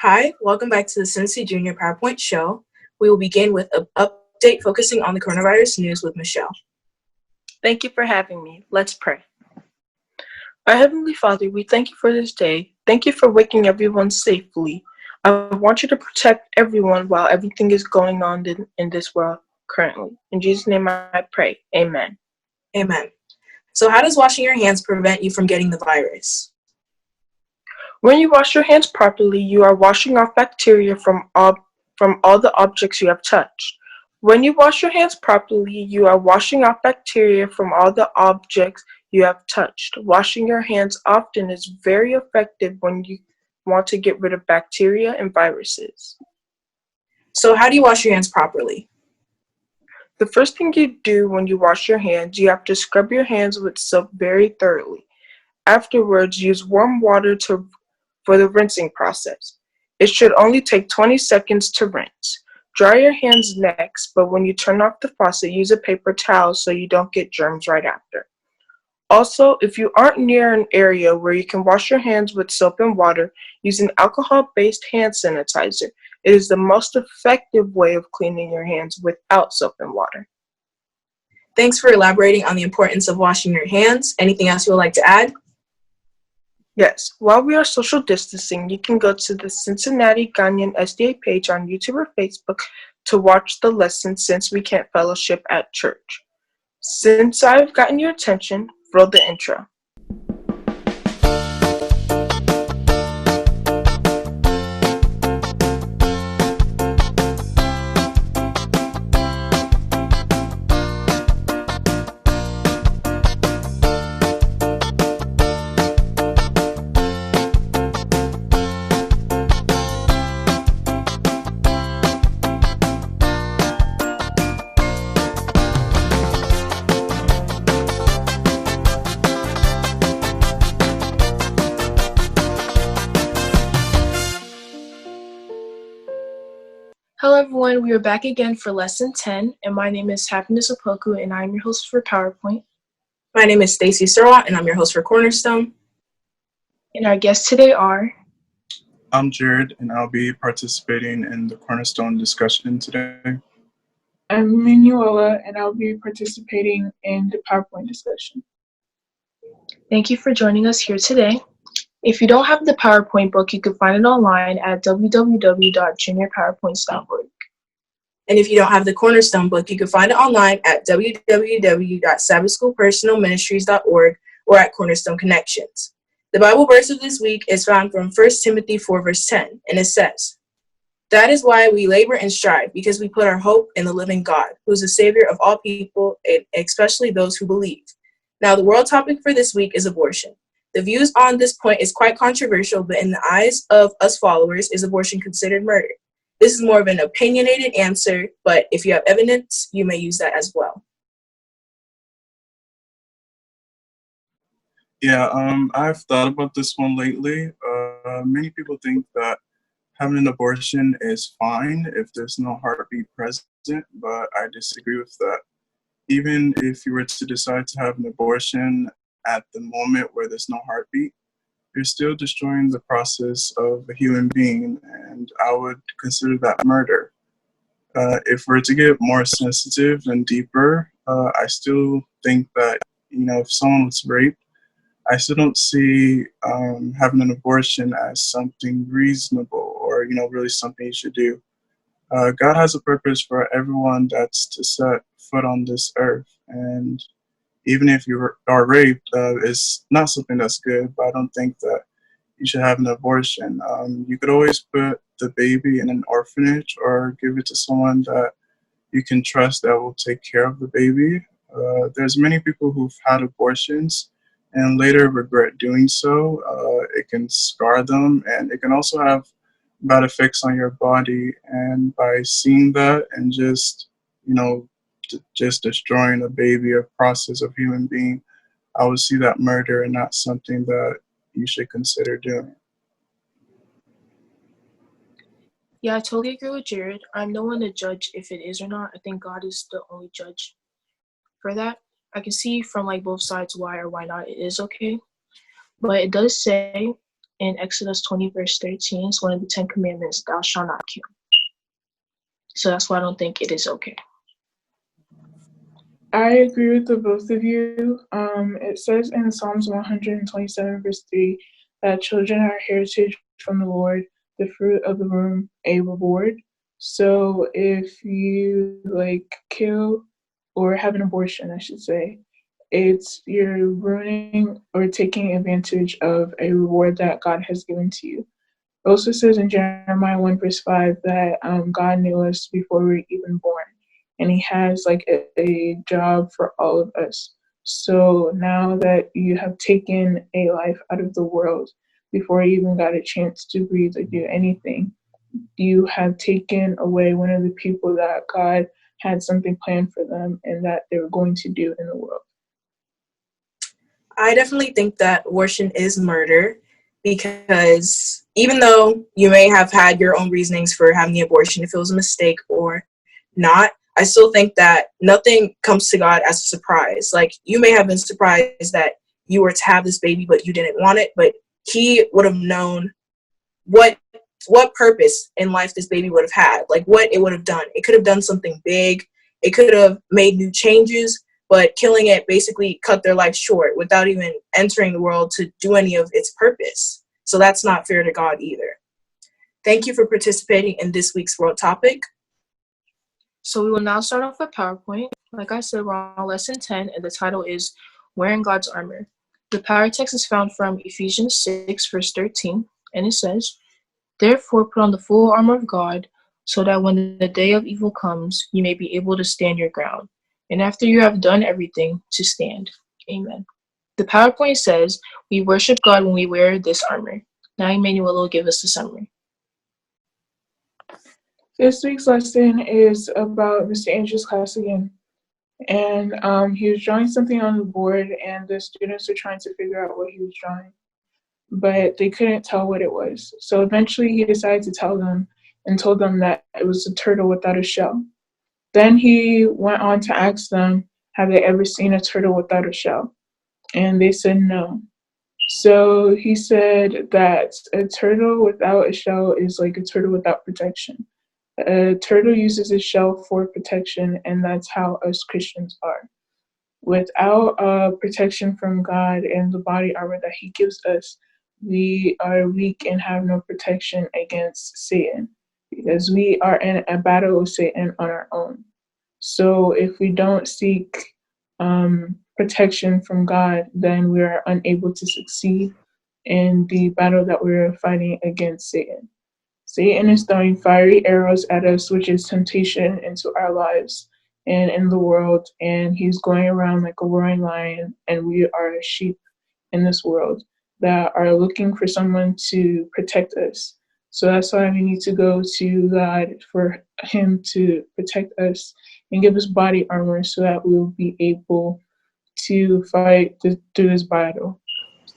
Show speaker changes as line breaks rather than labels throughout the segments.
Hi, welcome back to the Cincy Junior PowerPoint show. We will begin with an update focusing on the coronavirus news with Michelle.
Thank you for having me. Let's pray. Our Heavenly Father, we thank you for this day. Thank you for waking everyone safely. I want you to protect everyone while everything is going on in this world currently. In Jesus' name I pray. Amen.
Amen. So how does washing your hands prevent you from getting the virus?
When you wash your hands properly, you are washing off bacteria from all the objects you have touched. When you wash your hands properly, you are washing off bacteria from all the objects you have touched. Washing your hands often is very effective when you want to get rid of bacteria and viruses.
So how do you wash your hands properly?
The first thing you do when you wash your hands, you have to scrub your hands with soap very thoroughly. Afterwards, use warm water for the rinsing process. It should only take 20 seconds to rinse. Dry your hands next, but when you turn off the faucet, use a paper towel so you don't get germs right after. Also, if you aren't near an area where you can wash your hands with soap and water, use an alcohol-based hand sanitizer. It is the most effective way of cleaning your hands without soap and water.
Thanks for elaborating on the importance of washing your hands. Anything else you would like to add?
Yes, while we are social distancing, you can go to the Cincinnati Ghanaian SDA page on YouTube or Facebook to watch the lesson since we can't fellowship at church. Since I've gotten your attention, roll the intro. Hello everyone, we are back again for lesson 10, and my name is Happiness Opoku, and I'm your host for PowerPoint.
My name is Stacy Surratt, and I'm your host for Cornerstone.
And our guests today are...
I'm Jared, and I'll be participating in the Cornerstone discussion today.
I'm Minuola, and I'll be participating in the PowerPoint discussion.
Thank you for joining us here today. If you don't have the PowerPoint book, you can find it online at www.juniorpowerpoints.org.
And if you don't have the Cornerstone book, you can find it online at www.sabbathschoolpersonalministries.org or at Cornerstone Connections. The Bible verse of this week is found from 1 Timothy 4, verse 10, and it says, "That is why we labor and strive, because we put our hope in the living God, who is the Savior of all people, and especially those who believe." Now, the world topic for this week is abortion. The views on this point is quite controversial, but in the eyes of us followers, is abortion considered murder? This is more of an opinionated answer, but if you have evidence, you may use that as well.
Yeah, I've thought about this one lately. Many people think that having an abortion is fine if there's no heartbeat present, but I disagree with that. Even if you were to decide to have an abortion at the moment where there's no heartbeat, you're still destroying the process of a human being, and I would consider that murder. If we're to get more sensitive and deeper, I still think that, if someone was raped, I still don't see having an abortion as something reasonable or, really something you should do. God has a purpose for everyone that's to set foot on this earth, and even if you are raped, it's not something that's good, but I don't think that you should have an abortion. You could always put the baby in an orphanage or give it to someone that you can trust that will take care of the baby. There's many people who've had abortions and later regret doing so. It can scar them, and it can also have bad effects on your body. And by seeing that and just destroying a baby, a process of human being, I would see that murder and not something that you should consider doing.
Yeah, I totally agree with Jared. I'm no one to judge if it is or not. I think God is the only judge for that. I can see from both sides why or why not it is okay. But it does say in Exodus 20, verse 13. It's one of the 10 Commandments, thou shalt not kill. So that's why I don't think it is okay.
I agree with the both of you. It says in Psalms 127, verse 3, that children are heritage from the Lord, the fruit of the womb, a reward. So if you kill or have an abortion, I should say, you're ruining or taking advantage of a reward that God has given to you. It also says in Jeremiah 1 verse 5 that God knew us before we were even born, and he has a job for all of us. So now that you have taken a life out of the world before you even got a chance to breathe or do anything, you have taken away one of the people that God had something planned for them and that they were going to do in the world.
I definitely think that abortion is murder, because even though you may have had your own reasonings for having the abortion, if it was a mistake or not, I still think that nothing comes to God as a surprise. Like, you may have been surprised that you were to have this baby, but you didn't want it, but he would have known what purpose in life this baby would have had, like what it would have done. It could have done something big. It could have made new changes, but killing it basically cut their life short without even entering the world to do any of its purpose. So that's not fair to God either. Thank you for participating in this week's world topic.
So we will now start off with PowerPoint. Like I said, we're on lesson 10, and the title is Wearing God's Armor. The Powertext is found from Ephesians 6, verse 13, and it says, therefore put on the full armor of God, so that when the day of evil comes, you may be able to stand your ground. And after you have done everything, to stand. Amen. The PowerPoint says, we worship God when we wear this armor. Now Emmanuel will give us the summary.
This week's lesson is about Mr. Andrews' class again. And he was drawing something on the board, and the students were trying to figure out what he was drawing, but they couldn't tell what it was. So eventually he decided to tell them and told them that it was a turtle without a shell. Then he went on to ask them, have they ever seen a turtle without a shell? And they said no. So he said that a turtle without a shell is like a turtle without protection. A turtle uses its shell for protection, and that's how us Christians are. Without protection from God and the body armor that he gives us, we are weak and have no protection against Satan, because we are in a battle with Satan on our own. So if we don't seek protection from God, then we are unable to succeed in the battle that we're fighting against Satan. Satan is throwing fiery arrows at us, which is temptation into our lives and in the world, and he's going around like a roaring lion, and we are sheep in this world that are looking for someone to protect us. So that's why we need to go to God for him to protect us and give us body armor so that we'll be able to fight through this battle.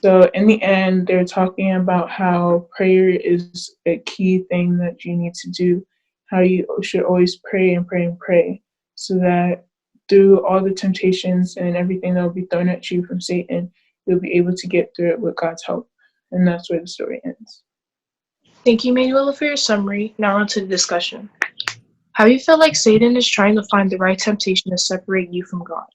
So in the end, they're talking about how prayer is a key thing that you need to do, how you should always pray and pray and pray, so that through all the temptations and everything that will be thrown at you from Satan, you'll be able to get through it with God's help. And that's where the story ends.
Thank you, Manuela, for your summary. Now on to the discussion. Have you felt like Satan is trying to find the right temptation to separate you from God?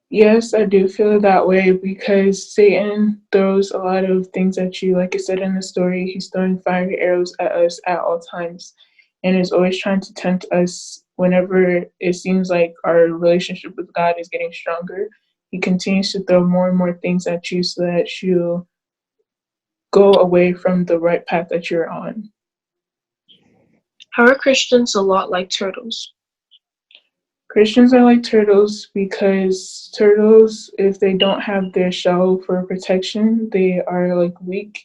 Yes, I do feel that way, because Satan throws a lot of things at you. Like I said in the story, he's throwing fiery arrows at us at all times, and is always trying to tempt us whenever it seems like our relationship with God is getting stronger. He continues to throw more and more things at you so that you go away from the right path that you're on.
How are Christians a lot like turtles?
Christians are like turtles because turtles, if they don't have their shell for protection, they are like weak.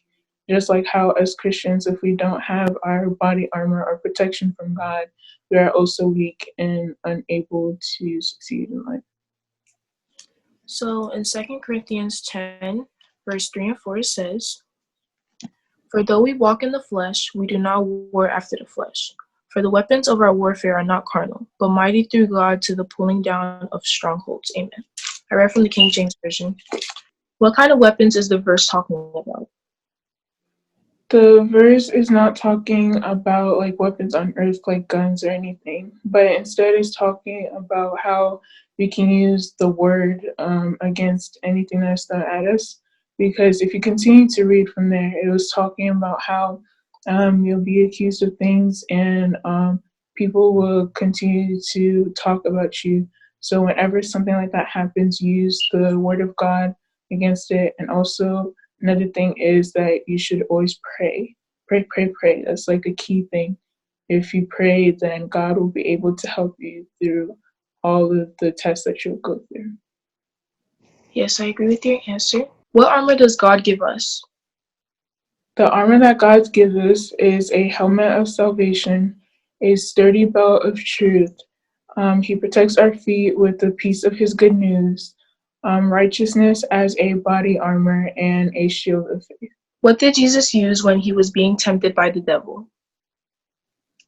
Just like how us Christians, if we don't have our body armor or protection from God, we are also weak and unable to succeed in life.
So in 2 Corinthians 10, verse 3 and 4, it says, for though we walk in the flesh, we do not war after the flesh. For the weapons of our warfare are not carnal, but mighty through God to the pulling down of strongholds. Amen. I read from the King James Version. What kind of weapons is the verse talking about?
The verse is not talking about like weapons on earth like guns or anything, but instead is talking about how we can use the word against anything that's thrown at us. Because if you continue to read from there, it was talking about how you'll be accused of things and people will continue to talk about you. So whenever something like that happens, use the word of God against it. And also another thing is that you should always pray. Pray, pray, pray. That's like a key thing. If you pray, then God will be able to help you through all of the tests that you'll go through.
Yes, I agree with your answer. What armor does God give us?
The armor that God gives us is a helmet of salvation, a sturdy belt of truth. He protects our feet with the peace of his good news, righteousness as a body armor, and a shield of faith.
What did Jesus use when he was being tempted by the devil?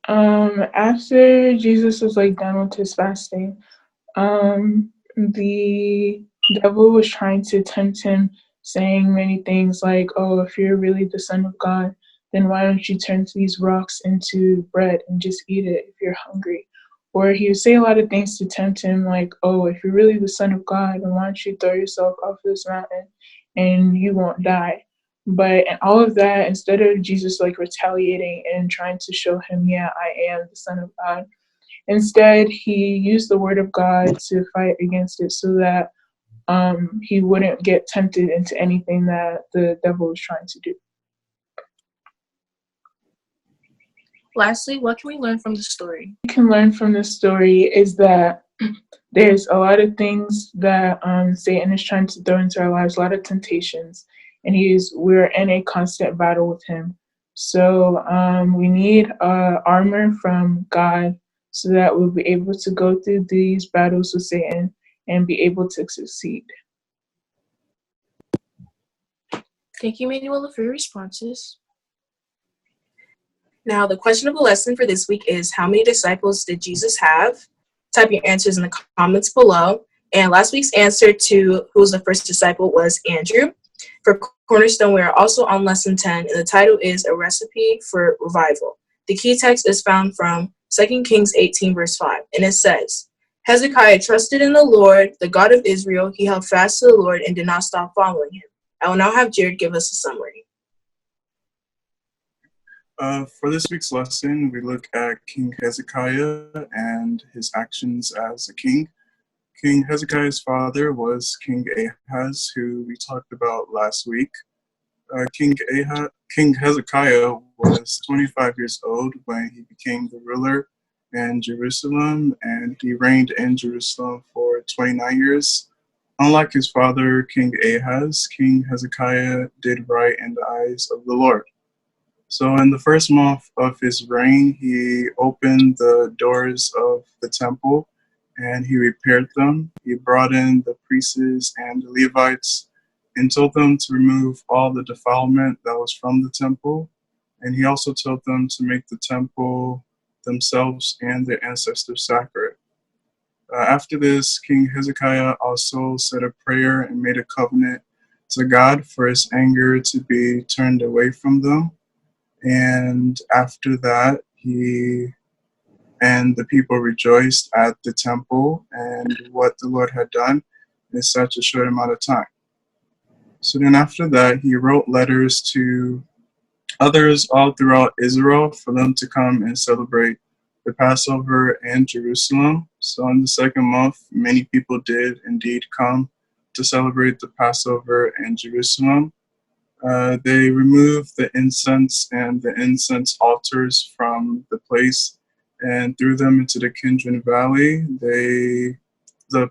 After Jesus was like done with his fasting, the devil was trying to tempt him, saying many things like, "Oh, if you're really the Son of God, then why don't you turn these rocks into bread and just eat it if you're hungry?" Or he would say a lot of things to tempt him, like, "Oh, if you're really the Son of God, then why don't you throw yourself off this mountain and you won't die?" But in all of that, instead of Jesus like retaliating and trying to show him, "Yeah, I am the Son of God," instead, he used the word of God to fight against it so that he wouldn't get tempted into anything that the devil was trying to do.
Lastly, what can we learn from the story?
What we can learn from this story is that there's a lot of things that Satan is trying to throw into our lives, a lot of temptations, and we're in a constant battle with him. So we need armor from God so that we'll be able to go through these battles with Satan and be able to succeed.
Thank you, Manuela, for your responses.
Now, the question of the lesson for this week is, how many disciples did Jesus have? Type your answers in the comments below. And last week's answer to who was the first disciple was Andrew. For Cornerstone, we are also on lesson 10, and the title is A Recipe for Revival. The key text is found from 2 Kings 18, verse 5, and it says, Hezekiah trusted in the Lord, the God of Israel. He held fast to the Lord and did not stop following him. I will now have Jared give us a summary.
For this week's lesson, we look at King Hezekiah and his actions as a king. King Hezekiah's father was King Ahaz, who we talked about last week. King Hezekiah was 25 years old when he became the ruler in Jerusalem, and he reigned in Jerusalem for 29 years. Unlike his father, King Ahaz, King Hezekiah did right in the eyes of the Lord. So in the first month of his reign, he opened the doors of the temple and he repaired them. He brought in the priests and the Levites and told them to remove all the defilement that was from the temple. And he also told them to make the temple themselves and their ancestors sacred. After this, King Hezekiah also said a prayer and made a covenant to God for his anger to be turned away from them. And after that, he and the people rejoiced at the temple and what the Lord had done in such a short amount of time. So then after that, he wrote letters to others all throughout Israel for them to come and celebrate the Passover in Jerusalem. So in the second month, many people did indeed come to celebrate the Passover in Jerusalem. They removed the incense and the incense altars from the place and threw them into the Kidron Valley. The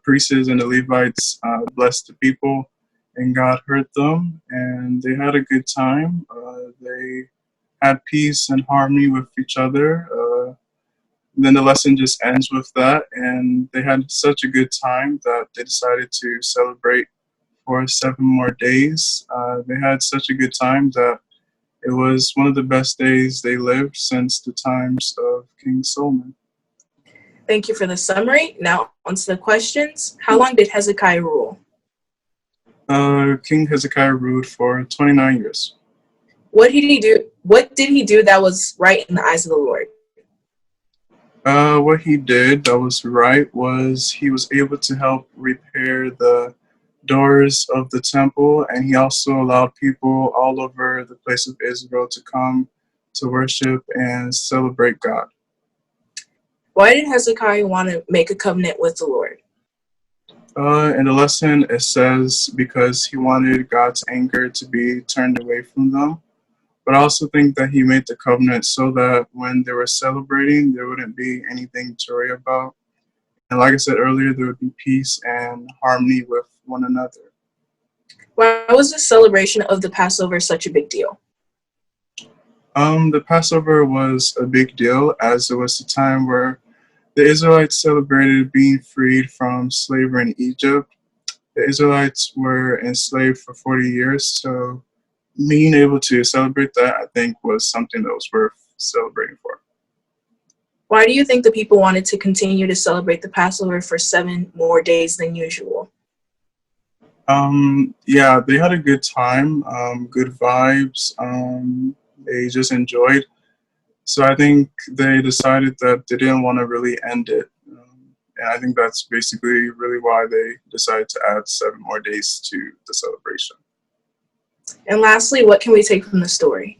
priests and the Levites blessed the people, and God heard them, and they had a good time. They had peace and harmony with each other. Then the lesson just ends with that, and they had such a good time that they decided to celebrate for 7 more days. They had such a good time that it was one of the best days they lived since the times of King Solomon.
Thank you for the summary. Now on to the questions. How long did Hezekiah rule?
King Hezekiah ruled for 29 years.
What did he do? What did he do that was right in the eyes of the Lord?
What he did that was right was he was able to help repair the doors of the temple, and he also allowed people all over the place of Israel to come to worship and celebrate God.
Why did Hezekiah want to make a covenant with the Lord?
In the lesson, it says because he wanted God's anger to be turned away from them. But I also think that he made the covenant so that when they were celebrating, there wouldn't be anything to worry about. And like I said earlier, there would be peace and harmony with one another.
Why was the celebration of the Passover such a big deal?
The Passover was a big deal as it was the time where the Israelites celebrated being freed from slavery in Egypt. The Israelites were enslaved for 40 years, so being able to celebrate that, I think, was something that was worth celebrating for.
Why do you think the people wanted to continue to celebrate the Passover for 7 more days than usual?
Yeah, they had a good time, good vibes. They just enjoyed. So I think they decided that they didn't want to really end it. And I think that's basically really why they decided to add 7 more days to the celebration.
And lastly, what can we take from the story?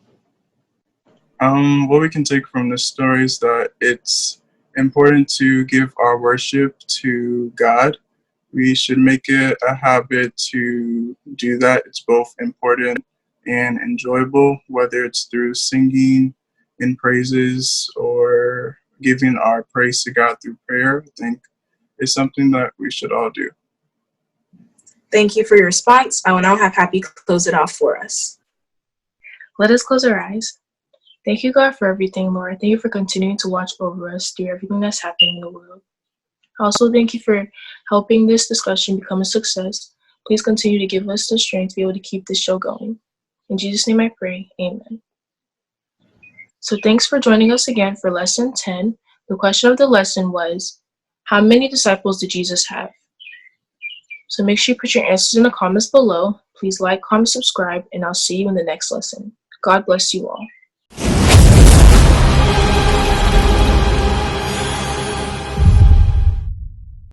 What we can take from this story is that it's important to give our worship to God. We should make it a habit to do that. It's both important and enjoyable, whether it's through singing in praises or giving our praise to God through prayer. I think it's something that we should all do.
Thank you for your response. I will now have Happy close it off for us.
Let us close our eyes. Thank you, God, for everything, Lord. Thank you for continuing to watch over us through everything that's happening in the world. I also thank you for helping this discussion become a success. Please continue to give us the strength to be able to keep this show going. In Jesus' name I pray, amen. So thanks for joining us again for Lesson 10. The question of the lesson was, how many disciples did Jesus have? So make sure you put your answers in the comments below. Please like, comment, subscribe, and I'll see you in the next lesson. God bless you all.